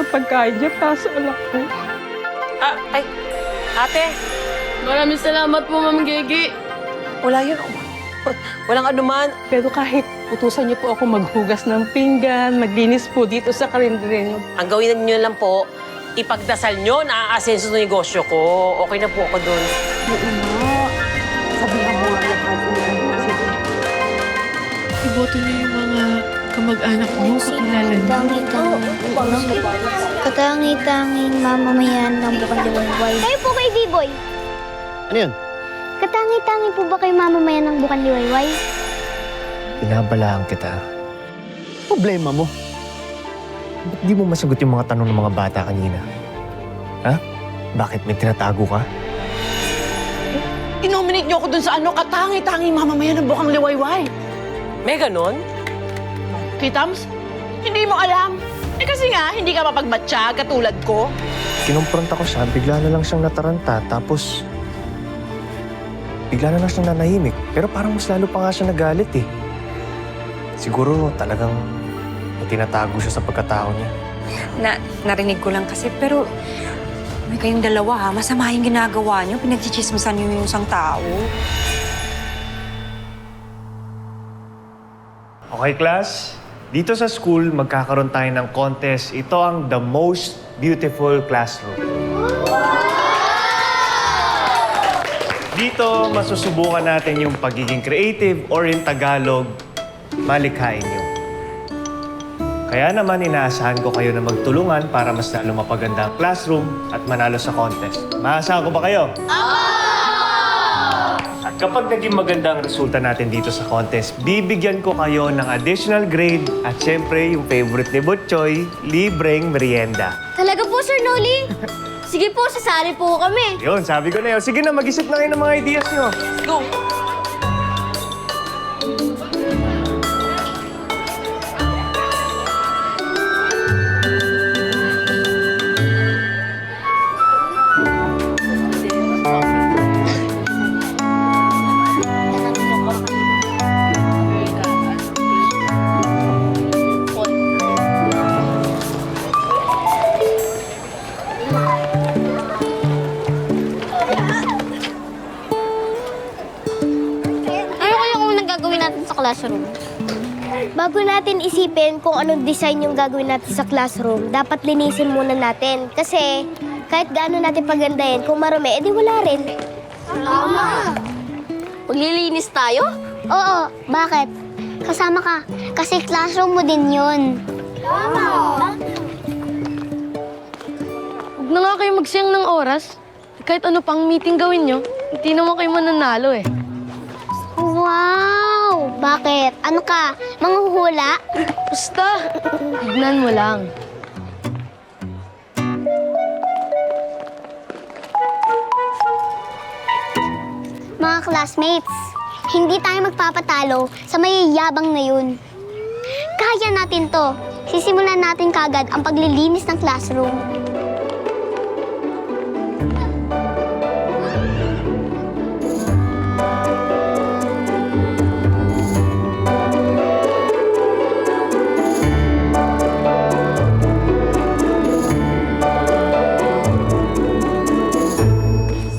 ng pagkain niya para sa anak ko. Ay, ate. Maraming salamat po, Ma'am Gigi. Wala yun. Walang anuman. Pero kahit utusan niyo po ako maghugas ng pinggan, maglinis po dito sa karinderya. Ang gawin niyo lang po, ipagdasal niyo na aasenso ng negosyo ko. Okay na po ako doon. Oo nga. Sabihan mo nga lahat. Iboto niyo yung mga kamag-anak niyo, kakilala niyo. Katangi-tanging mamamayan ng bukang liwayway. Kayo po kay D-Boy. Ano yun? Katangi-tangi po ba kayo mamamayan ng bukang liwayway? Pinabalaan kita. Problema mo. Ba't di mo masagot yung mga tanong ng mga bata kanina? Ha? Bakit may tinatago ka? Inominate niyo ako dun sa katangi-tangi mamamayan ng bukang liwayway. May ganon? Kitams, hindi mo alam. Kasi nga, hindi ka mapagmatya katulad ko. Kinumpronta ko siya, bigla na lang siyang nataranta, tapos bigla na lang siyang nanahimik. Pero parang mas lalo pa nga siya nagalit eh. Siguro talagang may tinatago siya sa pagkatao niya. Narinig ko lang kasi, pero may kayong dalawa ha, masama yung ginagawa niyo, pinagchichismisan niyo yung isang tao. Okay, class? Dito sa school, magkakaroon tayo ng contest. Ito ang The Most Beautiful Classroom. Dito, masusubukan natin yung pagiging creative or in Tagalog, malikhain nyo. Kaya naman, inaasahan ko kayo na magtulungan para mas lalo mapaganda ang classroom at manalo sa contest. Maasahan ko ba kayo? At kapag naging maganda ang resulta natin dito sa contest, bibigyan ko kayo ng additional grade at syempre, yung favorite ni Butchoy, libreng merienda. Talaga po, Sir Noli? Sige po, sasali po kami. Yun, sabi ko na yun. Sige na, mag-isip na kayo ng mga ideas nyo. Go! Ano kaya kung nagagawin natin sa classroom? Bago natin isipin kung anong design yung gagawin natin sa classroom, dapat linisin muna natin. Kasi kahit gaano natin pagandahin, kung marumi, edi wala rin. Tama! Maglilinis tayo? Oo. Bakit? Kasama ka. Kasi classroom mo din yun. Tama! Huwag na nga kayo magsiyang ng oras. Kahit ano pang meeting gawin nyo, hindi naman kayo mananalo eh. Wow! Bakit? Ano ka? Manghuhula? Basta, tignan mo lang. Mga classmates, hindi tayo magpapatalo sa mayayabang na yun. Kaya natin to. Sisimulan natin kagad ang paglilinis ng classroom.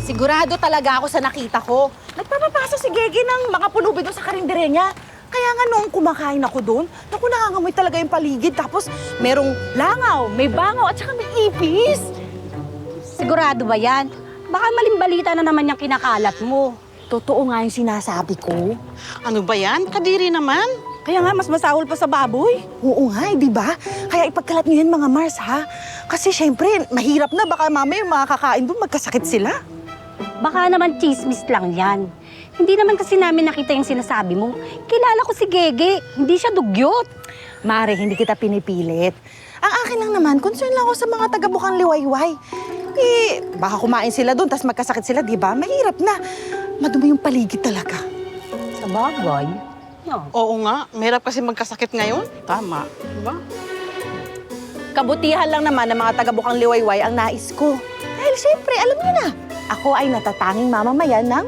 Sigurado talaga ako sa nakita ko. Nagpapapasa si Gege ng mga pulubi doon sa karindere niya. Kaya nga noong kumakain ako doon, naku, nangangamoy talaga yung paligid. Tapos merong langaw, may bangaw, at saka may ipis. Sigurado ba yan? Baka maling balita na naman yung kinakalat mo. Totoo nga yung sinasabi ko. Ano ba yan? Kadiri naman. Kaya nga, mas masahol pa sa baboy. Oo nga, di ba? Kaya ipagkalat niyo yan, mga Mars, ha? Kasi syempre, mahirap na. Baka mamaya yung mga kakain doon, magkasakit sila. Baka naman chismis lang yan. Hindi naman kasi namin nakita yung sinasabi mo. Kilala ko si Gege. Hindi siya dugyot. Mare, hindi kita pinipilit. Ang akin lang naman, concern lang ako sa mga taga-bukang liwayway. Eh, baka kumain sila doon, tapos magkasakit sila, di ba? Mahirap na. Madumi yung paligid talaga. Sa bagay. Oo nga, mahirap kasi magkasakit ngayon. Tama, diba? Kabutihan lang naman ng mga taga-bukang liwayway ang nais ko. Dahil siyempre, alam niyo na, ako ay natatanging mamamayan ng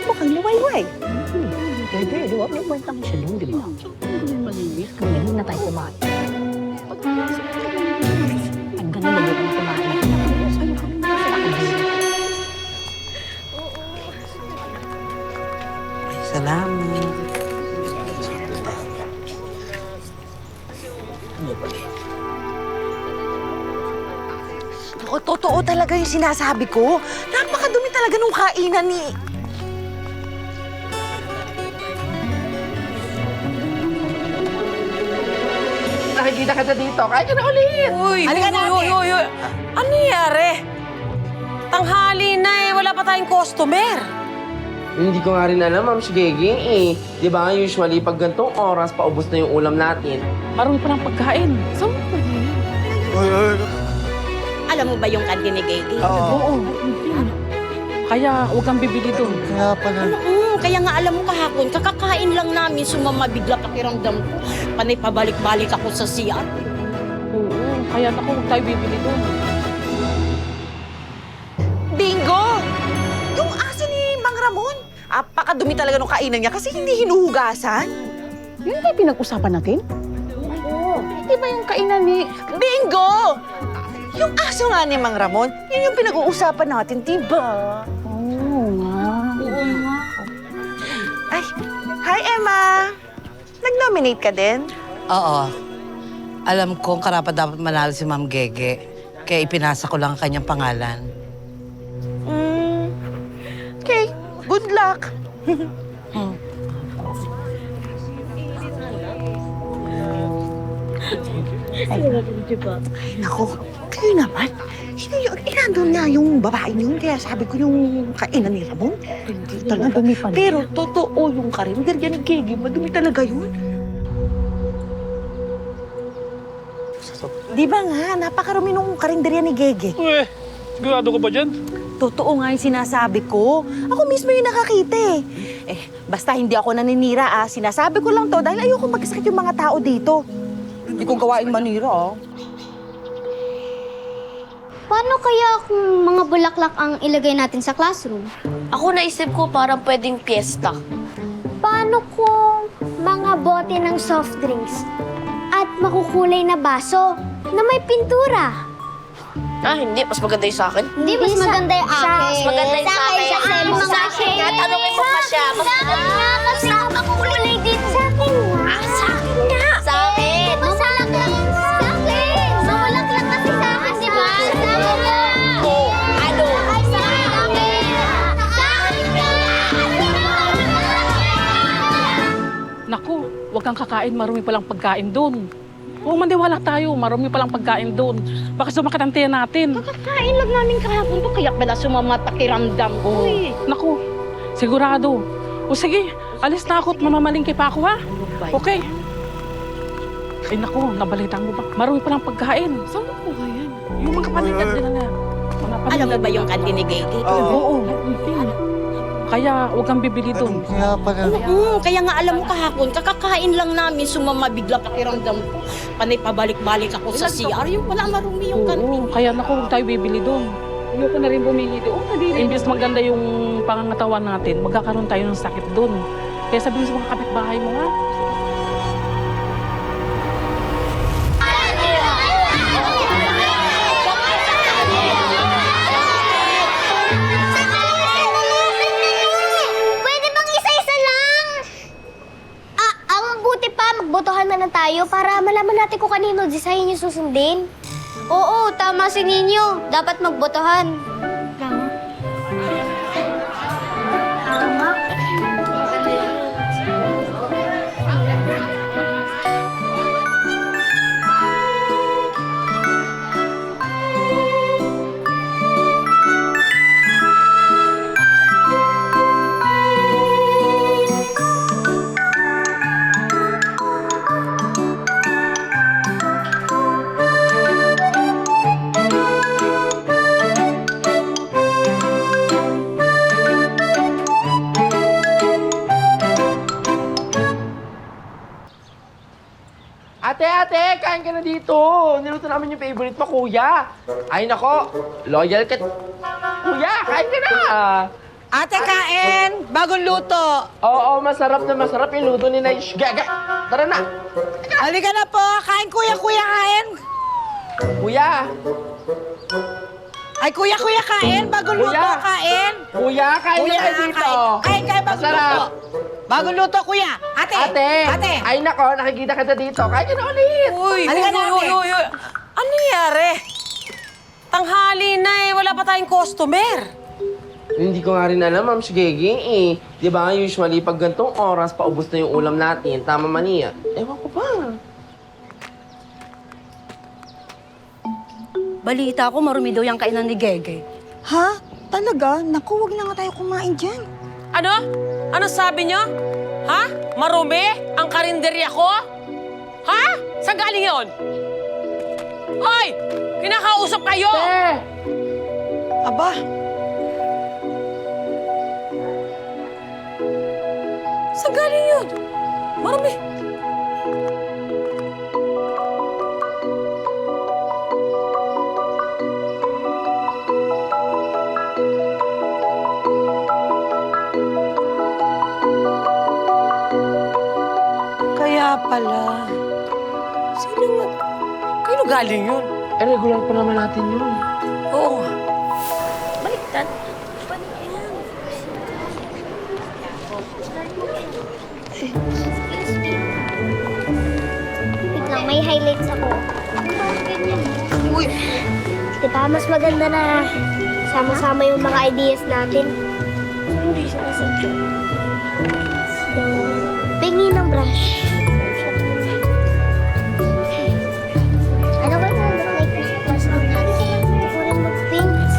bukang liwayway. Gege, di ba? May kwentang siya doon, di ba? Malinis. Kung hindi na tayo kumain. Ang ganda Ako, totoo talaga yung sinasabi ko. Napakadumi talaga nung kainan ni... Nakikita ka na dito. Kaya ka na ulit. Uy, Halika na, ate. uy. Ano nangyari? Tanghali na eh, wala pa tayong customer. Hindi ko nga rin alam, Ma'am Shigeging eh. Di ba usually pag gantong oras, paubos na yung ulam natin. Marami pa ng pagkain. Saan mo pa yun? Alam mo ba yung kantin ni Gigi? Oo. Kaya huwag kang bibili doon. Kaya nga alam mo kahapon, kakakain lang namin, sumama bigla pakiramdam ko. Panay pabalik-balik ako sa CR. Oo. Kaya naku, huwag tayo bibili doon. Bingo! Yung aso ni Mang Ramon. Apakadumi talaga nung kainan niya kasi hindi hinuhugasan. Yun ba yung pinag-usapan natin? Oo. Hindi ba yung kainan ni... Bingo! Yung aso nga ni Mang Ramon, yun yung pinag-uusapan natin, diba? Oo nga. Ay, hi Emma! Nag-nominate ka din? Oo. Alam kong karapat-dapat manalo si Ma'am Gege. Kaya ipinasa ko lang ang kanyang pangalan. Okay, good luck. Ay, naku, kayo naman. Inandun na yung babae niyo, kaya sabi ko yung kainan ni Ramon. Hindi talaga. Pero totoo yung karinder yan ni Gigi, madumi talaga yun. Di ba nga, napakarumi nung karinderya ni Gege. Sigurado ko ba dyan? Totoo nga yung sinasabi ko. Ako mismo yung nakakita eh. Basta hindi ako naninira Sinasabi ko lang to dahil ayoko magkasakit yung mga tao dito. Hindi ko gawain manira, Paano kaya kung mga bulaklak ang ilagay natin sa classroom? Ako naisip ko parang pwedeng piyesta. Paano kung mga bote ng soft drinks at makukulay na baso na may pintura? Hindi. Mas maganda yung sa akin. Hindi, mas maganda yung akin. Mas maganda yung sa akin. Sa akin. Tanungin mo pa siya. Sa akin nga, kasi makukulay dito. Sa akin nga. Sa akin nga. Sa akin. Mabulaklak. Sa akin. Mabulaklak kasi sa akin, di ba? Sa akin nga. Ano? Sa akin. Sa akin nga. Naku, huwag kang kakain. Marami palang pagkain doon. Huwag maniwala tayo. Marami palang pagkain doon. Baka sumakit ang tiyan natin. Kakain lang namin kahapon to, kaya pala sumama pakiramdam ko eh. Naku, sigurado. O sige, alis na ako at mamamalingki pa ako, ha? Okay. Ay naku, nabalitan mo ba? Marami palang pagkain. Saan mo po yan? Yung mga panindag nila na. Alam mo ba yung kantin ni Gigi? Oo. Kaya huwag kang bibili doon. Kaya nga alam mo kahapon, kakakain lang namin, sumama bigla pakiramdam ko. Panay pabalik-balik ako sa CR. Yung wala marumi yung kantin. Oo, kaya naku, huwag tayo bibili doon. Ayoko na rin bumili doon. Imbes maganda yung pangangatawan natin, magkakaroon tayo ng sakit doon. Kaya sabihin sa mga kapitbahay mo, ha? Pwede bang isa-isa lang? Ang buti pa, magbotohan na lang tayo para malaman natin kung kanino design yung susundin. Oo, tama si Ninyo. Dapat magbotohan. Tama. Tama. Ate, kain ka na dito. Niluto namin yung favorite mo, kuya. Ay, nako. Loyal ka. Kuya, kain ka na. Ate, kain! Bagong luto! Oo, masarap na masarap yung luto ni Naish. Gaga, tara na. Halika na po! Kain, kuya, kain! Kuya. Ay, kuya, kain. Bagong luto, Kuya. kain. Kuya, kain na kayo dito. Kain, bagong Masarap. luto. Bagong luto, kuya. Ate. Ate. Ay nako, nakikita kita dito. Kain ka na ulit. Halika na, ate. Ano nangyari? Tanghali na eh. Wala pa tayong customer. Hindi ko nga rin alam, Ma'am Gege eh. Di ba usually pag gantong oras, paubos na yung ulam natin. Tama maniya. Ewan ko pa. Balita ko, marumi daw yung kainan ni Gege. Ha? Talaga? Naku, wag na nga tayo kumain dyan. Ano? Ano sabi nyo? Ha? Marumi? Ang karinderya ko? Ha? Saan galing yun? Hoy! Kinakausap kayo! Aba, Saan galing yun? Marumi. kaya pala. Sino nga? Kano galing yun? Eh, regular pa naman natin yun. Oo nga. Baliktad. Wait lang, may highlights ako. Uy! Diba, mas maganda na sama-sama yung mga ideas natin. So, pingi ng brush. Ano ba na like plus natin? Ako rin mag-paint.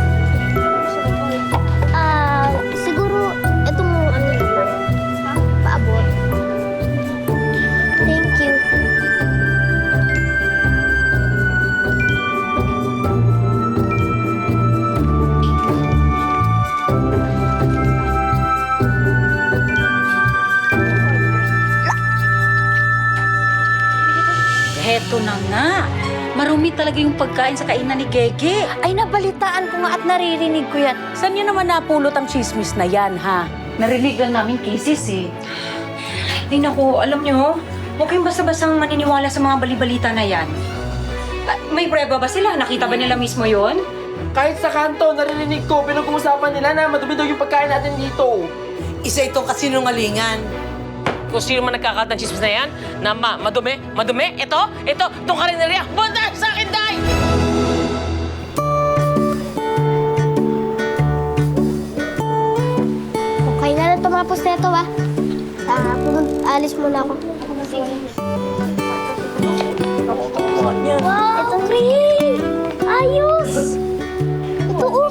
Siguro, itong ano lang, paabot. Thank you. Heto na nga. Marumi talaga yung pagkain sa kainan ni Gege. Ay, nabalitaan ko nga at naririnig ko yan. Saan niyo naman napulot ang chismis na yan, ha? Narinig lang namin cases eh. Ay naku, alam nyo, huwag kayong basta-bastang maniniwala sa mga balibalita na yan. May prueba ba sila? Nakita ba nila mismo yon? Kahit sa kanto, narinig ko, pinag-uusapan nila na madumi daw yung pagkain natin dito. Isa itong kasinungalingan. Kung sino man nagkakalat ng chismis na yan, na madumi, itong karinderya, punta sa akin, Day! Okay na lang tumapos na ito, ah. Alis muna ako. Wow! Ito rin! Ayos! Ito, oh!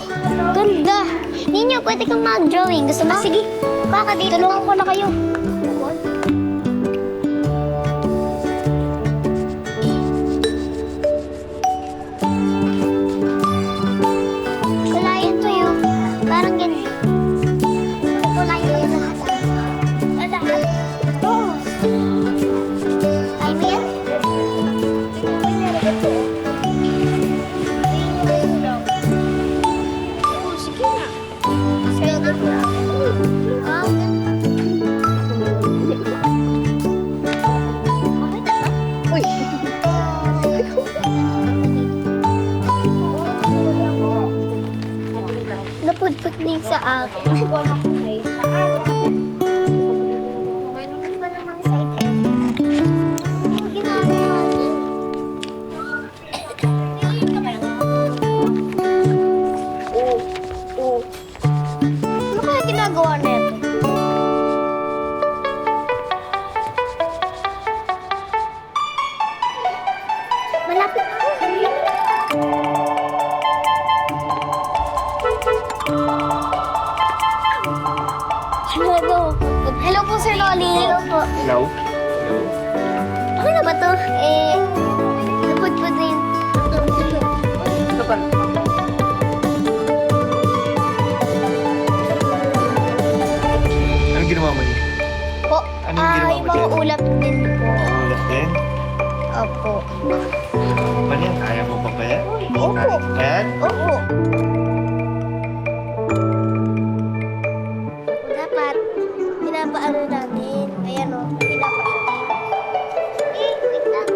Ganda! Ninyo, pwede kang mag-drawing. Gusto mo? Sige, baka dito. Tulungan ko na kayo. Kulayan to yun. Parang ganyan. Kulayan yun lahat. Lahat. Oh. Ay mo yan? Oh, sige na. Sige na. Ah, Uy! Napudpud din sa akin. Ano kaya ginagawa nito? Malapit ako. Hello po, Sir Lolly. Hello po. Hello? Okay na ba to? Napudpud na yun. Ito pa. Anong ginawa mo niya? Po, Anong ginawa mo yung mga dyan? ulap din po. Ulap din? Opo. Pa niya? Kaya mo pa ba yan? Opo. Yan? Opo. Dapat, pinapaano natin. Ayan o, pinapaano. Wait lang.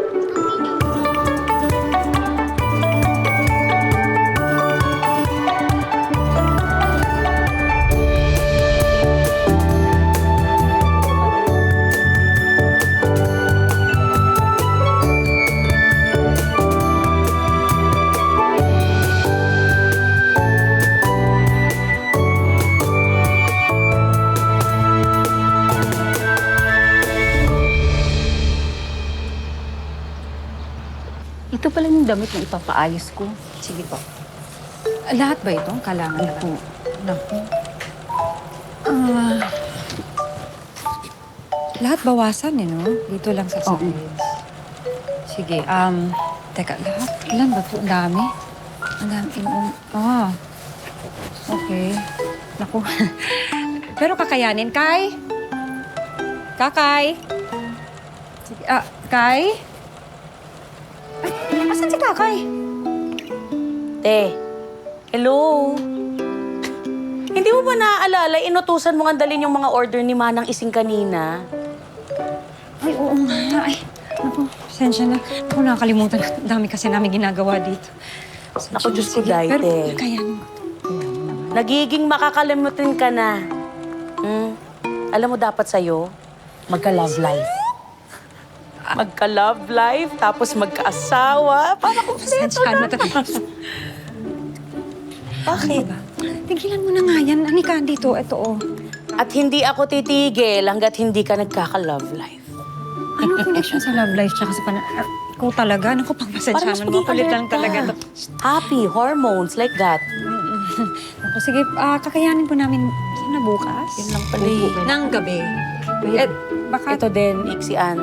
Ito pala yung damit na ipapaayos ko. Sige po. Lahat ba ito? Kailangan na po. Naku. Lahat bawasan no? Dito lang sa sides. Sige, teka, lahat? Ilan ba po? Ang dami? Ang dami. Okay. Naku. Pero kakayanin, Kay? Kakay? Sige, Kay? Ay, asan si Kakay? Te, hello? Hindi mo ba naaalala, inutusan mo nga dalhin yung mga order ni Manang Ising kanina? Ay, oo nga. Ay, naku, pasensya na. Naku, nakakalimutan. Ang dami kasi namin ginagawa dito. Naku, Diyos ko, Day, Pero te. kakayanin ko. Nagiging makakalimutin ka na. Alam mo, dapat sa'yo, magka-love life. Magka-love life, tapos magka-asawa. Para kumpleto na. Bakit? Tigilan mo na nga yan. Anika, dito. Ito, oh. At hindi ako titigil hanggat hindi ka nagkaka-love life. Anong connection sa love life tsaka sa ikaw talaga? Naku, pagpasensya mas mo. Makulit maging lang alert talaga. ka. Happy, hormones, like that. Naku, sige, kakayanin po namin sana bukas. Yun lang pala eh. Nang gabi. Baka... Ito din, Ixian.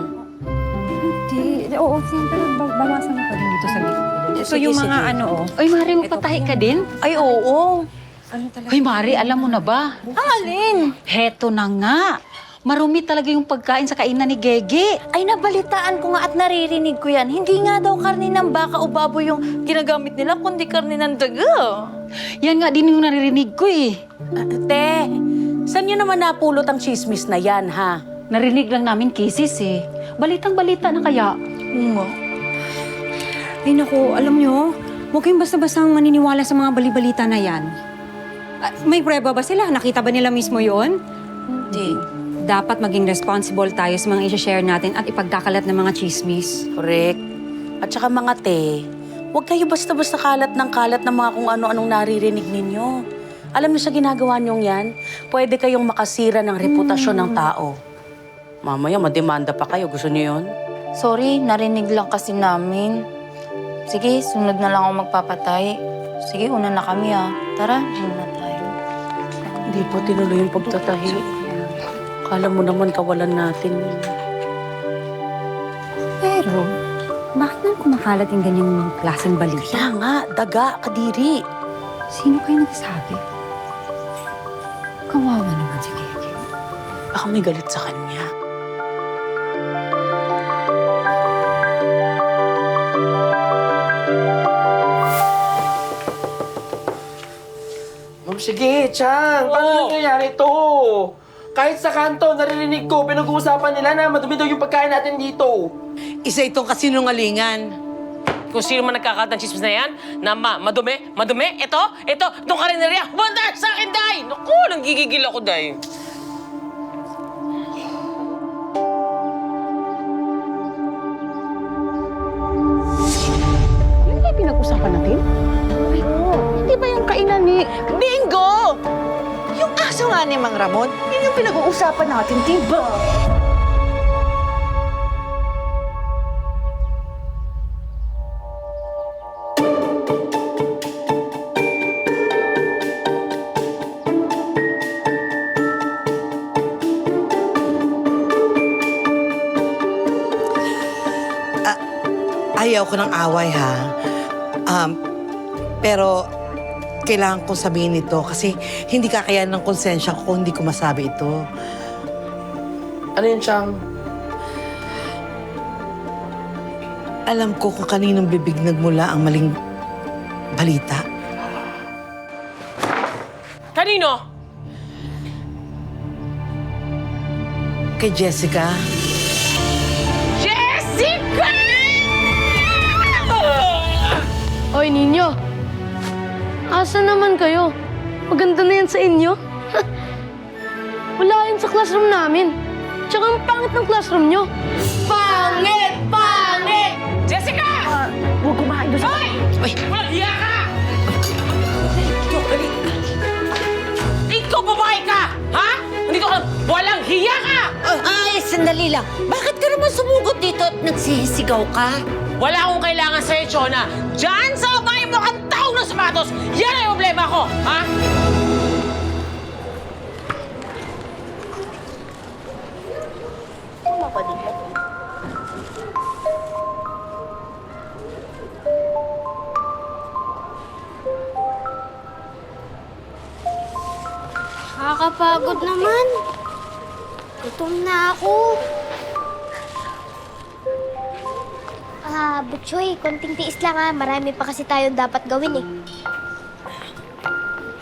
Hindi. Oo, siyempre, bawasan mo pa din dito sa gilid. Ito Sige, yung mga sige. ano, oh. Oy, Mari, magpatahi ka din? Ay, oo. Ano talaga? Hoy, Mari, alam mo na ba? Ang alin? Heto na nga. Marumi talaga yung pagkain sa kainan ni Gege. Ay, nabalitaan ko nga at naririnig ko yan. Hindi nga daw karne ng baka o baboy yung ginagamit nila, kundi karne ng daga. Yan nga din yung naririnig ko eh. Te, saan nyo naman napulot ang chismis na yan, ha? Narinig lang namin cases eh. Balitang-balita na kaya. Ay, naku, alam nyo, huwag kayong basta-bastang maniniwala sa mga balibalita na yan. May prueba ba sila? Nakita ba nila mismo yon? Hindi. Dapat maging responsible tayo sa mga i-share natin at ipagkakalat ng mga chismis. Correct. At saka mga te, huwag kayo basta-basta kalat ng mga kung ano-anong naririnig ninyo. Alam niyo sa ginagawa niyong yan, pwede kayong makasira ng reputasyon ng tao. Mamaya, mademanda pa kayo. Gusto niyo yun? Sorry, narinig lang kasi namin. Sige, sunod na lang ako magpapatay. Sige, una na kami Tara, una tayo. Hindi po tinuloy yung pagtatahi. Kala mo naman kawalan natin. Pero, bakit naman kumakalat yung ganyang klaseng balita? Kaya nga, daga, kadiri. Sino kayo nagsabi? Kawawa naman si Gege. Baka may galit sa kanya. Ma'am, sige, Chang. Paano nangyayari ito? Kahit sa kanto, naririnig ko, pinag-uusapan nila na madumi daw yung pagkain natin dito. Isa itong kasinungalingan. Kung sino man nagkakalat ng chismis na yan, na madumi, itong karinderya, banda sa akin, Day! Naku, nanggigigil ako, Day. Yan ba yung pinag-usapan natin? Hindi ba yung kainan ni... Bingo! Yung aso nga ni Mang Ramon, yun yung pinag-uusapan natin, diba? Ayaw ko ng away, ha? Pero kailangan kong sabihin ito kasi hindi kakayanan ng konsensya ko kung hindi ko masabi ito. Ano yun, Chang? Alam ko kung kaninong bibig nagmula ang maling balita. Kanino? Kay Jessica. Jessica! Hoy, ninyo! Asa naman kayo? Maganda na yan sa inyo. Wala yan sa classroom namin. Tsaka ang pangit ng classroom nyo. Pangit! Pangit! Jessica! Huwag kumain doon sa... Hoy! Walang hiya ka! Ikaw, babae ka! Ha? Nandito ka, walang hiya ka! Ay, sandali lang. Bakit ka naman sumugot dito at nagsisigaw ka? Wala akong kailangan sa'yo, Chona. Diyan sa babae mo kang taong ng sapatos, yan ang problema ko, ha? Nakakapagod naman. Gutom na ako. Butchoy, konting tiis lang ha. Marami pa kasi tayong dapat gawin eh.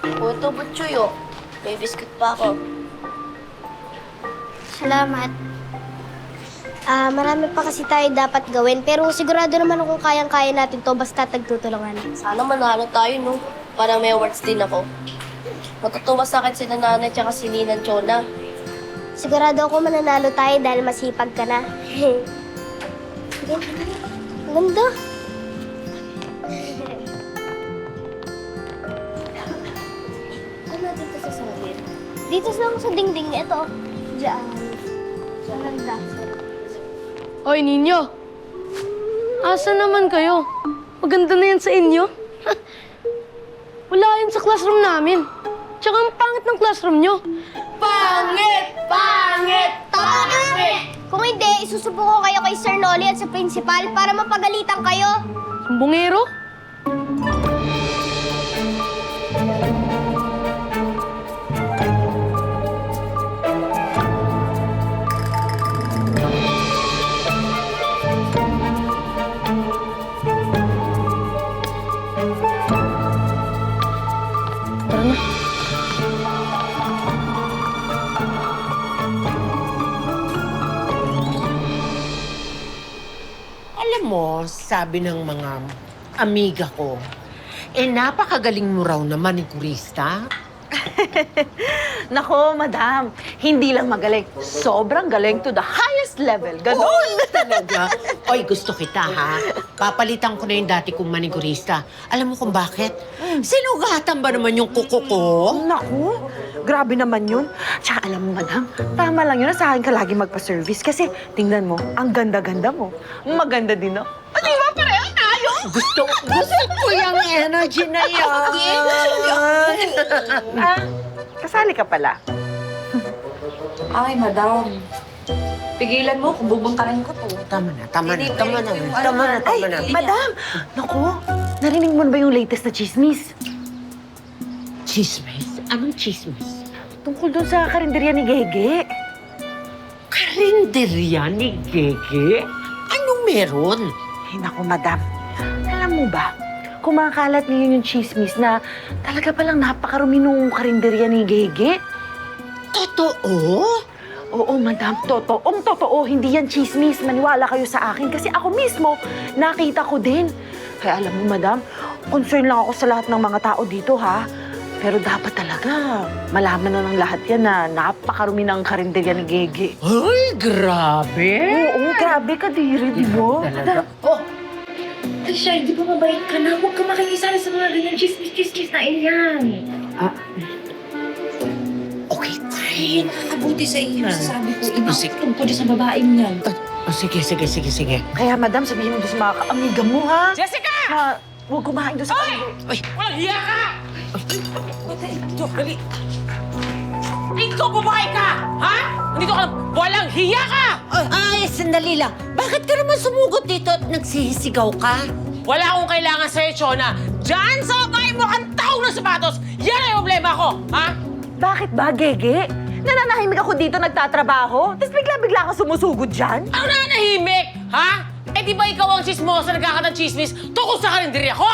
Ito, Butchoy oh. May biscuit pa ako. Salamat. Marami pa kasi tayo dapat gawin, pero sigurado naman kung kayang-kaya natin to basta tagtutulungan. Sana manalo tayo, no? Para may awards din ako. Matutuwa sa akin si Nanay at si Ninang Chona. Sigurado ako mananalo tayo dahil masipag ka na. Ganda. Ano dito sa salin? Dito lang sa dingding. Ito. Diyan. Sa ganda. Hoy, ninyo! Asa naman kayo? Maganda na yan sa inyo. Wala yan sa classroom namin. Tsaka ang pangit ng classroom nyo. Pangit! Pangit! Pangit! Kung hindi, isusubo ko kayo kay Sir Noli at sa principal para mapagalitan kayo. Sumbongero? Alam mo, sabi ng mga amiga ko, napakagaling mo raw na manicurista. Nako, madam. Hindi lang magaling. Sobrang galing to the highest level. Ganon. Talaga? Oy, gusto kita, ha? Papalitan ko na yung dati kong manicurista. Alam mo kung bakit? Sinugatan ba naman yung kuko ko? Naku, grabe naman yun. Tsaka alam mo, madam, tama lang yun na sa akin ka lagi magpa-service. Kasi tingnan mo, ang ganda-ganda mo. Maganda din ako. Di ba, pareho tayo? Gusto ko yung energy na yan. Kasali ka pala. Ay, madam. Pigilan mo kung bubungkarin ko to. Tama na. Madam! Naku, narinig mo na ba yung latest na chismis? Chismis? Anong chismis? Tungkol doon sa karinderya ni Gege. Karinderya ni Gege? Anong meron? Ay, naku, madam. Alam mo ba, kumakalat ngayon yung chismis na talaga palang napakarumi nung karinderya ni Gege. Totoo? Oo, madam. Totoo. Hindi yan chismis. Maniwala kayo sa akin kasi ako mismo nakita ko din. Kaya alam mo, madam, concern lang ako sa lahat ng mga tao dito, ha? Pero dapat talaga malaman na ng lahat yan na napakarumi ng karinderya ni Gege. Ay, grabe! Oo, grabe ka, Diri, di ba? Talaga? Oh! Tasha, di ba mabait ka na? Huwag ka makikisali sa mga ganyan chismis na iyan. Okay, fine. Nakakabuti sa iyo. Sasabi ko, Sige. tungkol sa babaeng yan. Sige. Kaya, madam, sabihin mo doon sa mga kaamiga mo, ha? Jessica! Na huwag kumain doon sa kanila. Ay, walang hiya ka! Dali. Ikaw, babae ka! Ha? Nandito ka lang, walang hiya ka! Ay, sandali lang. Bakit ka naman sumugot dito at nagsisigaw ka? Wala akong kailangan sa'yo, Chona. Diyan sa babae mo kang taong ng sapatos, yan ang problema ko, ha? Bakit ba, Gege? Nananahimik ako dito nagtatrabaho, tapos bigla-bigla ka sumusugod dyan? Ano nanahimik, ha? Di ba ikaw ang chismosa nagkakatang chismis tungkol sa karinderya ko?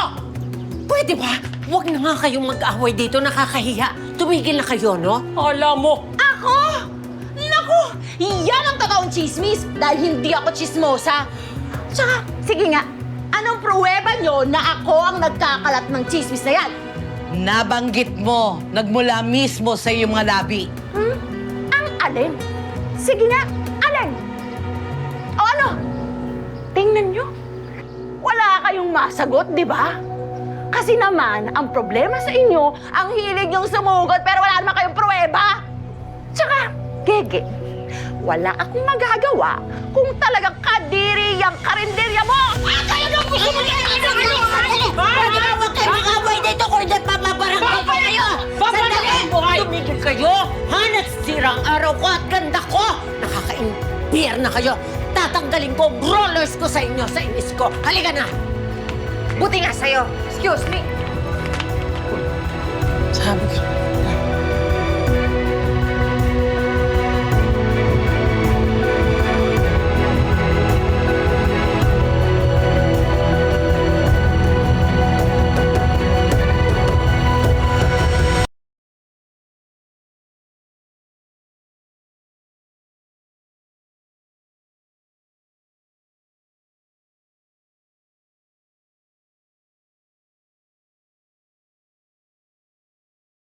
Pwede ba? Huwag na nga kayong mag-away dito, nakakahiya. Tumigil na kayo, no? Alam mo, Ako? Naku! Yan ang totoong chismis dahil hindi ako chismosa. Tsaka, sige nga, anong pruweba nyo na ako ang nagkakalat ng chismis na yan? Nabanggit mo, nagmula mismo sa iyong mga labi. Ang alin? Sige nga, alin? O ano? Tingnan nyo. Wala kayong masagot, di ba? Kasi naman, ang problema sa inyo, ang hilig yung sumugot pero wala naman kayong pruweba. Tsaka, Gege, wala akong magagawa kung talagang kadiri yung karinderya mo! Kayo na gusto mo yan! Huwag kayo mag-away dito kung hindi papabarangay ko kayo! Sandali! Tumigil kayo! Ha? Nagsisirang araw ko at ganda ko! Nakaka-impir na kayo! Tatanggalin ko ang rollers ko sa inyo, sa inis ko! Halika na! Buti nga sa'yo. Excuse me. Sabi ko.